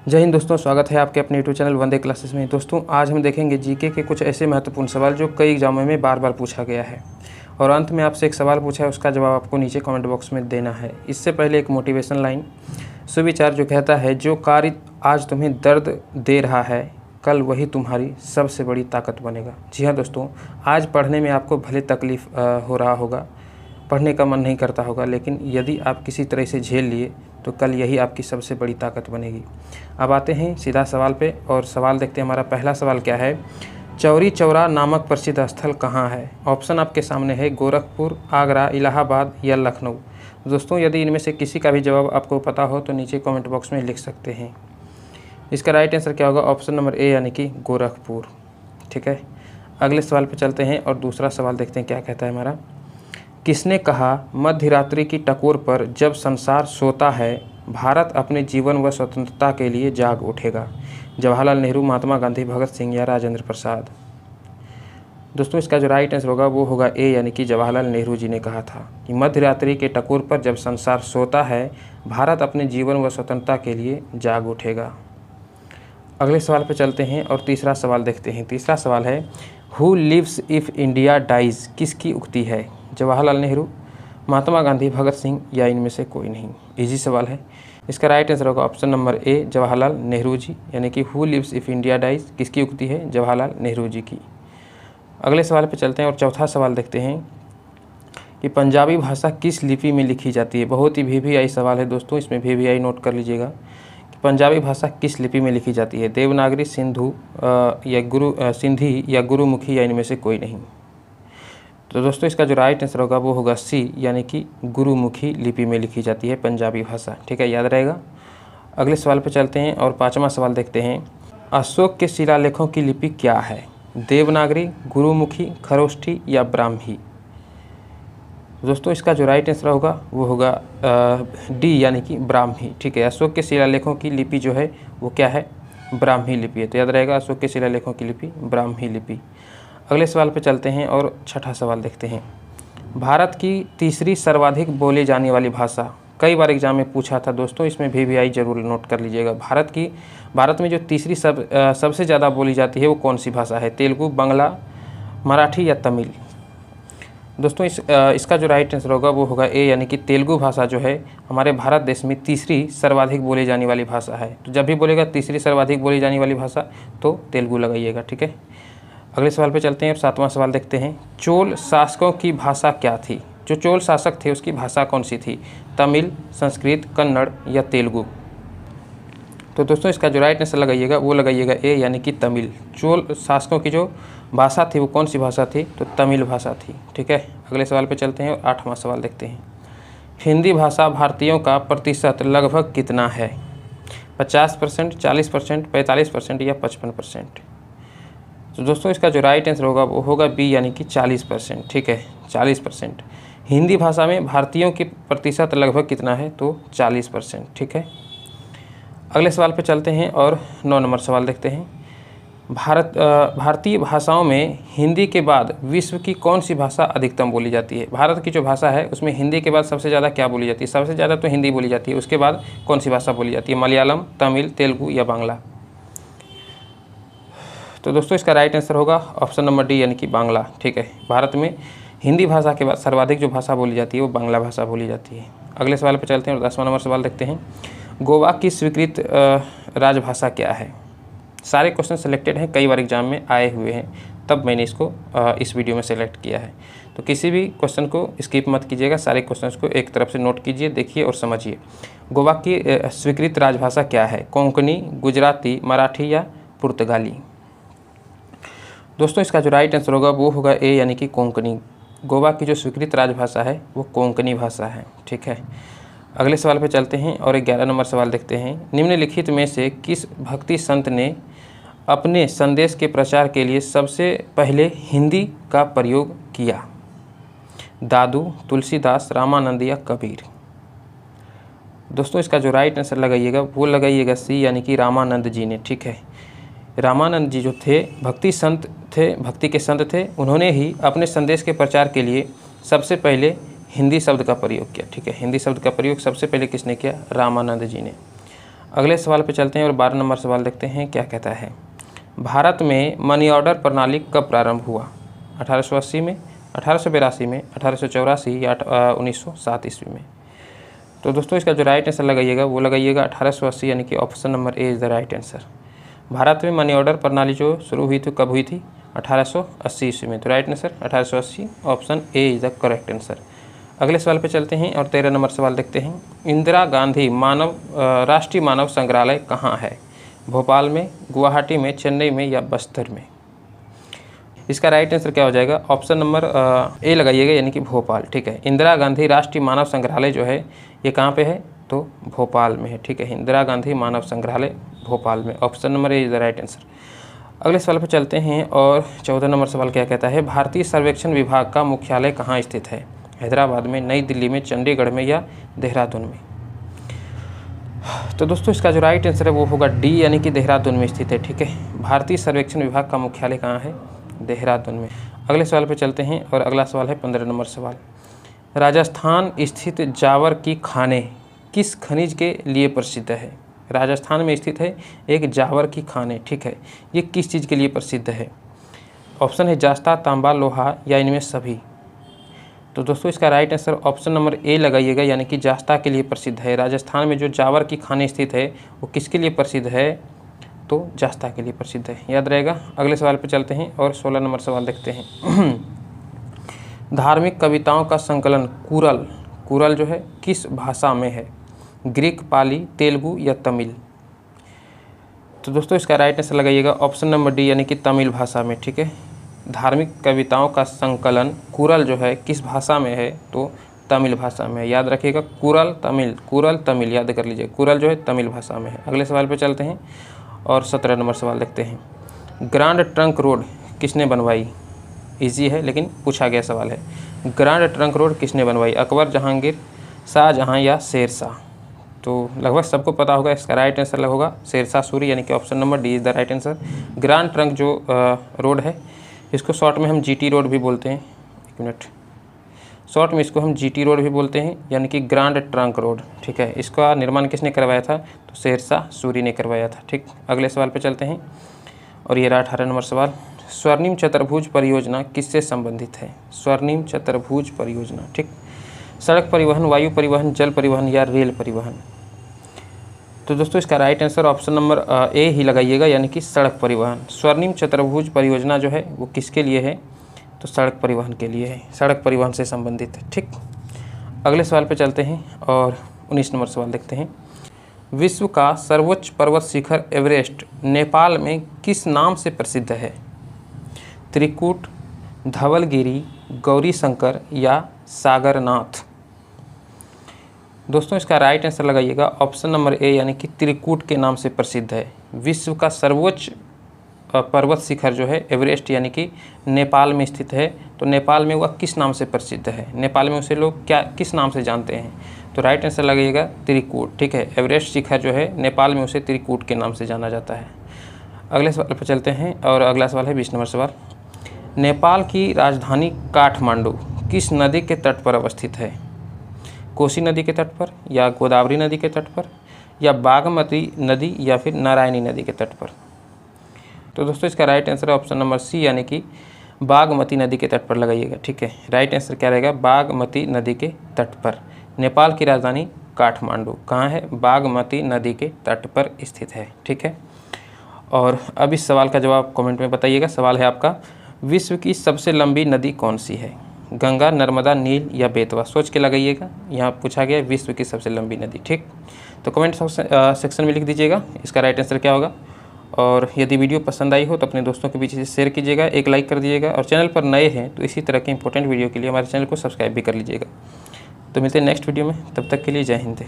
जय हिंद दोस्तों, स्वागत है आपके अपने यूट्यूब चैनल वंदे क्लासेस में। दोस्तों आज हम देखेंगे जीके के कुछ ऐसे महत्वपूर्ण सवाल जो कई एग्जामों में बार बार पूछा गया है और अंत में आपसे एक सवाल पूछा है, उसका जवाब आपको नीचे कमेंट बॉक्स में देना है। इससे पहले एक मोटिवेशन लाइन सुविचार जो कहता है, जो कार्य आज तुम्हें दर्द दे रहा है कल वही तुम्हारी सबसे बड़ी ताकत बनेगा। जी हाँ दोस्तों, आज पढ़ने में आपको भले तकलीफ़ हो रहा होगा, पढ़ने का मन नहीं करता होगा, लेकिन यदि आप किसी तरह से झेल लिए तो कल यही आपकी सबसे बड़ी ताकत बनेगी। अब आते हैं सीधा सवाल पे और सवाल देखते हैं। हमारा पहला सवाल क्या है, चौरी चौरा नामक प्रसिद्ध स्थल कहाँ है? ऑप्शन आपके सामने है, गोरखपुर, आगरा, इलाहाबाद या लखनऊ। दोस्तों यदि इनमें से किसी का भी जवाब आपको पता हो तो नीचे कमेंट बॉक्स में लिख सकते हैं। इसका राइट आंसर क्या होगा? ऑप्शन नंबर ए यानी कि गोरखपुर। ठीक है, अगले सवाल पे चलते हैं और दूसरा सवाल देखते हैं क्या कहता है हमारा। किसने कहा, मध्य रात्रि की टकोर पर जब संसार सोता है भारत अपने जीवन व स्वतंत्रता के लिए जाग उठेगा? जवाहरलाल नेहरू, महात्मा गांधी, भगत सिंह या राजेंद्र प्रसाद। दोस्तों इसका जो राइट आंसर होगा वो होगा ए यानी कि जवाहरलाल नेहरू जी ने कहा था कि मध्य रात्रि के टकोर पर जब संसार सोता है भारत अपने जीवन व स्वतंत्रता के लिए जाग उठेगा। अगले सवाल पर चलते हैं और तीसरा सवाल देखते हैं। तीसरा सवाल है, who lives if India dies किसकी उक्ति है? जवाहरलाल नेहरू, महात्मा गांधी, भगत सिंह या इनमें से कोई नहीं। इजी सवाल है। इसका राइट आंसर होगा option number A Jawaharlal Nehru ji, यानी कि who lives if India dies किसकी उक्ति है? जवाहरलाल नेहरू जी की। अगले सवाल पे चलते हैं और चौथा सवाल देखते हैं कि पंजाबी भाषा किस लिपि में लिखी जाती है? बहुत ही VVI सवाल है दोस्तों, इसमें VVI नोट कर लीजिएगा कि पंजाबी भाषा किस लिपि में लिखी जाती है? देवनागरी, सिंधु या सिंधी या गुरुमुखी या इनमें से कोई नहीं। तो दोस्तों इसका जो राइट आंसर होगा वो होगा सी यानी कि गुरुमुखी लिपि में लिखी जाती है पंजाबी भाषा। ठीक है, याद रहेगा। अगले सवाल पर चलते हैं और पांचवा सवाल देखते हैं। अशोक के शिलालेखों की लिपि क्या है? देवनागरी, गुरुमुखी, खरोष्ठी या ब्राह्मी। दोस्तों इसका जो राइट आंसर होगा वो होगा डी यानी कि ब्राह्मी। ठीक है, अशोक के शिलालेखों की लिपि जो है वो क्या है? ब्राह्मी लिपि है। तो याद रहेगा, अशोक के शिलालेखों की लिपि ब्राह्मी लिपि। अगले सवाल पे चलते हैं और छठा सवाल देखते हैं। भारत की तीसरी सर्वाधिक बोली जाने वाली भाषा, कई बार एग्जाम में पूछा था दोस्तों, इसमें VVI जरूर नोट कर लीजिएगा। भारत में जो तीसरी सबसे ज़्यादा बोली जाती है वो कौन सी भाषा है? तेलुगु, बांग्ला, मराठी या तमिल। दोस्तों इसका जो राइट आंसर होगा वो होगा ए यानी कि तेलुगु भाषा जो है हमारे भारत देश में तीसरी सर्वाधिक बोली जाने वाली भाषा है। तो जब भी बोलेगा तीसरी सर्वाधिक बोली जाने वाली भाषा तो तेलुगु लगाइएगा। ठीक है, अगले सवाल पे चलते हैं और सातवां सवाल देखते हैं। चोल शासकों की भाषा क्या थी? जो चोल शासक थे उसकी भाषा कौन सी थी? तमिल, संस्कृत, कन्नड़ या तेलुगु। तो दोस्तों इसका जो राइट आंसर लगाइएगा वो लगाइएगा ए यानी कि तमिल। चोल शासकों की जो भाषा थी वो कौन सी भाषा थी? तो तमिल भाषा थी। ठीक है, अगले सवाल पे चलते हैं और आठवां सवाल देखते हैं। हिंदी भाषा भारतीयों का प्रतिशत लगभग कितना है? 50%, 40%, 45% या 55%। तो दोस्तों इसका जो राइट आंसर होगा वो होगा बी यानी कि 40%। ठीक है, 40%। हिंदी भाषा में भारतीयों की प्रतिशत लगभग कितना है? तो 40%। ठीक है, अगले सवाल पे चलते हैं और 9 नंबर सवाल देखते हैं। भारतीय भाषाओं में हिंदी के बाद विश्व की कौन सी भाषा अधिकतम बोली जाती है? भारत की जो भाषा है उसमें हिंदी के बाद सबसे ज़्यादा क्या बोली जाती है? सबसे ज़्यादा तो हिंदी बोली जाती है, उसके बाद कौन सी भाषा बोली जाती है? मलयालम, तमिल, तेलुगु या बांग्ला। तो दोस्तों इसका राइट आंसर होगा ऑप्शन नंबर डी यानी कि बांग्ला। ठीक है, भारत में हिंदी भाषा के बाद सर्वाधिक जो भाषा बोली जाती है वो बांग्ला भाषा बोली जाती है। अगले सवाल पर चलते हैं और 10वां नंबर सवाल देखते हैं। गोवा की स्वीकृत राजभाषा क्या है? सारे क्वेश्चन सिलेक्टेड हैं, कई बार एग्जाम में आए हुए हैं, तब मैंने इसको इस वीडियो में सेलेक्ट किया है। तो किसी भी क्वेश्चन को स्किप मत कीजिएगा, सारे क्वेश्चन को एक तरफ से नोट कीजिए, देखिए और समझिए। गोवा की स्वीकृत राजभाषा क्या है? कोंकणी, गुजराती, मराठी या पुर्तगाली। दोस्तों इसका जो राइट आंसर होगा वो होगा ए यानी कि कोंकणी। गोवा की जो स्वीकृत राजभाषा है वो कोंकणी भाषा है। ठीक है, अगले सवाल पे चलते हैं और 11 नंबर सवाल देखते हैं। निम्नलिखित में से किस भक्ति संत ने अपने संदेश के प्रचार के लिए सबसे पहले हिंदी का प्रयोग किया? दादू, तुलसीदास, रामानंद या कबीर। दोस्तों इसका जो राइट आंसर लगाइएगा वो लगाइएगा सी यानी कि रामानंद जी ने। ठीक है, रामानंद जी जो थे भक्ति के संत थे, उन्होंने ही अपने संदेश के प्रचार के लिए सबसे पहले हिंदी शब्द का प्रयोग किया। ठीक है, हिंदी शब्द का प्रयोग सबसे पहले किसने किया? रामानंद जी ने। अगले सवाल पे चलते हैं और 12 नंबर सवाल देखते हैं क्या कहता है। भारत में मनी ऑर्डर प्रणाली कब प्रारंभ हुआ? 1880 में, 1882 में, 1884 या 1907 ईस्वी में? तो दोस्तों इसका जो राइट आंसर लगाइएगा वो लगाइएगा 1880, यानी कि option number A is the right answer. Bharat में मनी ऑर्डर प्रणाली जो शुरू हुई थी कब हुई थी? 1880 ईस्वी में। तो right answer 1880, option A is the correct answer. अगले सवाल पे चलते हैं और 13 नंबर सवाल देखते हैं। इंदिरा गांधी राष्ट्रीय मानव संग्रहालय कहाँ है? भोपाल में, गुवाहाटी में, चेन्नई में या बस्तर में? इसका राइट आंसर क्या हो जाएगा? ऑप्शन नंबर ए लगाइएगा, यानी कि भोपाल। ठीक है, इंदिरा गांधी राष्ट्रीय मानव संग्रहालय जो है ये कहाँ पे है? तो भोपाल में है। ठीक है, इंदिरा गांधी मानव संग्रहालय भोपाल में, option number A is the right answer. अगले सवाल पर चलते हैं और 14 नंबर सवाल क्या कहता है। भारतीय सर्वेक्षण विभाग का मुख्यालय कहाँ स्थित है? हैदराबाद में, नई दिल्ली में, चंडीगढ़ में या देहरादून में? तो दोस्तों इसका जो राइट आंसर है वो होगा डी, यानी कि देहरादून में स्थित है। ठीक है, भारतीय सर्वेक्षण विभाग का मुख्यालय कहाँ है? देहरादून में। अगले सवाल पे चलते हैं और अगला सवाल है 15 नंबर सवाल। राजस्थान स्थित जावर की खानें किस खनिज के लिए प्रसिद्ध है? राजस्थान में स्थित है एक जावर की खानें। ठीक है, ये किस चीज़ के लिए प्रसिद्ध है? ऑप्शन है जास्ता, तांबा, लोहा या इनमें सभी? तो दोस्तों इसका राइट आंसर ऑप्शन नंबर ए लगाइएगा, यानी कि जास्ता के लिए प्रसिद्ध है। राजस्थान में जो जावर की खानें स्थित है वो किसके लिए प्रसिद्ध है? तो जास्ता के लिए प्रसिद्ध है, याद रहेगा। अगले सवाल पर चलते हैं और 16 नंबर सवाल देखते हैं। धार्मिक कविताओं का संकलन कुरल जो है किस भाषा में है? ग्रीक, पाली, तेलुगु या तमिल? तो दोस्तों इसका राइट आंसर लगाइएगा ऑप्शन नंबर डी, यानी कि तमिल भाषा में। ठीक है, धार्मिक कविताओं का संकलन कुरल जो है किस भाषा में है? तो तमिल भाषा में, याद रखिएगा। कुरल तमिल याद कर लीजिए। कुरल जो है तमिल भाषा में है। अगले सवाल पर चलते हैं और 17 नंबर सवाल देखते हैं। ग्रांड ट्रंक रोड किसने बनवाई? इजी है लेकिन पूछा गया सवाल है। ग्रांड ट्रंक रोड किसने बनवाई? अकबर, जहांगीर, शाहजहां या शेरशाह? तो लगभग सबको पता होगा, इसका राइट आंसर होगा शेरशाह सूरी, यानी कि option number D is the right answer. Grand trunk जो रोड है इसको शॉर्ट में हम जीटी रोड भी बोलते हैं। एक मिनट, शॉर्ट में इसको हम जीटी रोड भी बोलते हैं, यानी कि ग्रांड ट्रंक रोड। ठीक है, इसका निर्माण किसने करवाया था? तो शेरशाह सूरी ने करवाया था। ठीक, अगले सवाल पे चलते हैं और ये रहा 18 नंबर सवाल। स्वर्णिम चतुर्भुज परियोजना किससे संबंधित है? स्वर्णिम चतुर्भुज परियोजना। ठीक, सड़क परिवहन, वायु परिवहन, जल परिवहन या रेल परिवहन? तो दोस्तों इसका right answer option number A ही लगाइएगा, यानी कि सड़क परिवहन। स्वर्णिम चतुर्भुज परियोजना जो है वो किसके लिए है? तो सड़क परिवहन के लिए है, सड़क परिवहन से संबंधित है। ठीक, अगले सवाल पे चलते हैं और 19 नंबर सवाल देखते हैं। विश्व का सर्वोच्च पर्वत शिखर एवरेस्ट नेपाल में किस नाम से प्रसिद्ध है? त्रिकुट, धवलगिरी, गौरी शंकर या सागरनाथ? दोस्तों इसका राइट आंसर लगाइएगा ऑप्शन नंबर ए, यानी कि त्रिकुट के नाम से प्रसिद्ध है। विश्व का सर्वोच्च पर्वत शिखर जो है एवरेस्ट, यानी कि नेपाल में स्थित है। तो नेपाल में वह किस नाम से प्रसिद्ध है? नेपाल में उसे लोग किस नाम से जानते हैं? तो राइट आंसर लगेगा त्रिकुट। ठीक है, एवरेस्ट शिखर जो है नेपाल में उसे त्रिकुट के नाम से जाना जाता है। अगले सवाल पर चलते हैं और अगला सवाल है 20 नंबर सवाल। नेपाल की राजधानी काठमांडू किस नदी के तट पर अवस्थित है? कोसी नदी के तट पर या गोदावरी नदी के तट पर या बागमती नदी या फिर नारायणी नदी के तट पर? तो दोस्तों इसका राइट आंसर है ऑप्शन नंबर सी, यानी कि बागमती नदी के तट पर लगाइएगा। ठीक है, राइट आंसर क्या रहेगा? बागमती नदी के तट पर। नेपाल की राजधानी काठमांडू कहाँ है? बागमती नदी के तट पर स्थित है। ठीक है, और अब इस सवाल का जवाब कमेंट में बताइएगा। सवाल है आपका, विश्व की सबसे लंबी नदी कौन सी है? गंगा, नर्मदा, नील या बेतवा? सोच के लगाइएगा, यहाँ पूछा गया विश्व की सबसे लंबी नदी। ठीक, तो कमेंट सेक्शन में लिख दीजिएगा इसका राइट आंसर क्या होगा। और यदि वीडियो पसंद आई हो तो अपने दोस्तों के बीच इसे शेयर कीजिएगा, एक लाइक कर दीजिएगा, और चैनल पर नए हैं तो इसी तरह के इंपॉर्टेंट वीडियो के लिए हमारे चैनल को सब्सक्राइब भी कर लीजिएगा। तो मिलते हैं नेक्स्ट वीडियो में, तब तक के लिए जय हिंद।